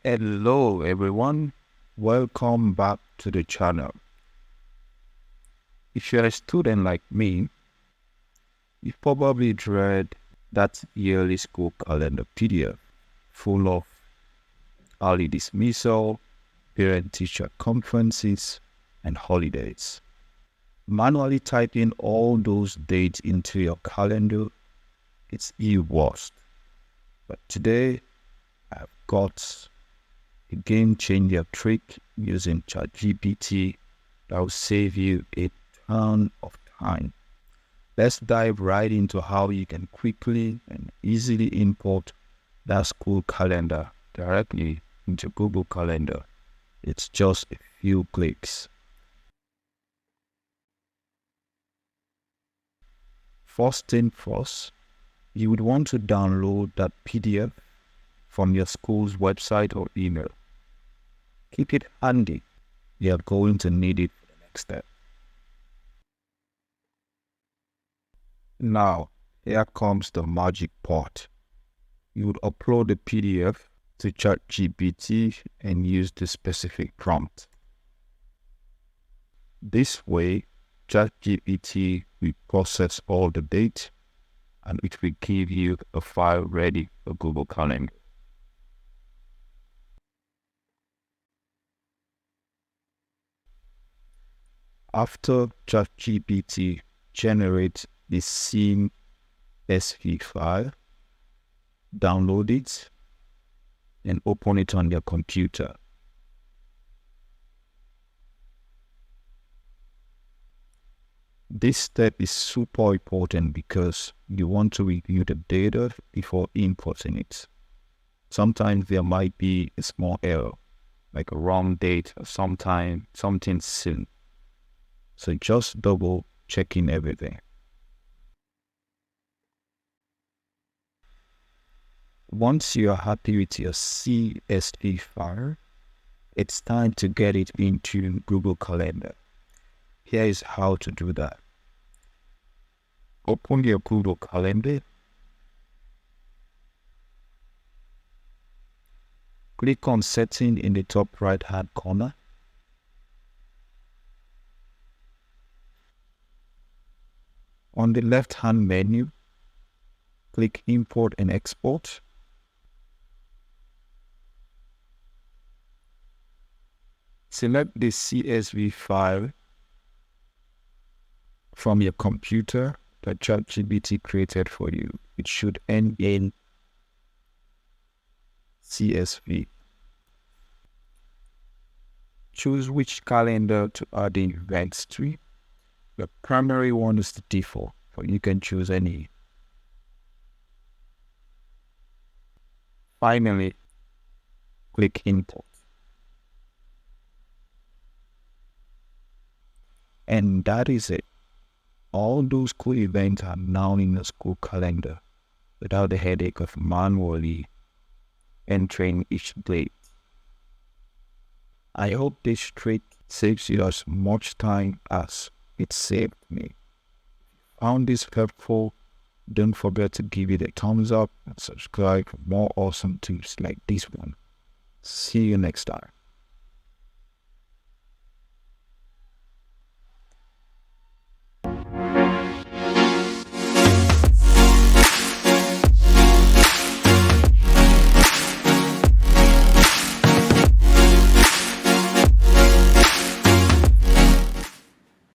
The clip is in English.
Hello everyone, welcome back to the channel. If you're a student like me, you probably dread that yearly school calendar PDF full of early dismissal, parent-teacher conferences, and holidays. Manually typing all those dates into your calendar, it's the worst. But today, I've got a game-changer trick using ChatGPT that will save you a ton of time. Let's dive right into how you can quickly and easily import that school calendar directly into Google Calendar. It's just a few clicks. First thing first, you would want to download that PDF from your school's website or email. Keep it handy. You're going to need it for the next step. Now, here comes the magic part. You would upload the PDF to ChatGPT and use the specific prompt. This way, ChatGPT will process all the data and it will give you a file ready for Google Calendar. After ChatGPT generates the CSV file, download it and open it on your computer. This step is super important because you want to review the data before importing it. Sometimes there might be a small error, like a wrong date or something silly. So just double checking everything. Once you are happy with your CSV file, it's time to get it into Google Calendar. Here is how to do that. Open your Google Calendar. Click on Setting in the top right-hand corner. On the left-hand menu, click Import and Export. Select the CSV file from your computer that ChatGPT created for you. It should end in CSV. Choose which calendar to add the events to. The primary one is the default, but you can choose any. Finally, click Import. And that is it. All those cool events are now in the school calendar without the headache of manually entering each date. I hope this trick saves you as much time as it saved me. Found this helpful? Don't forget to give it a thumbs up and subscribe for more awesome tips like this one. See you next time.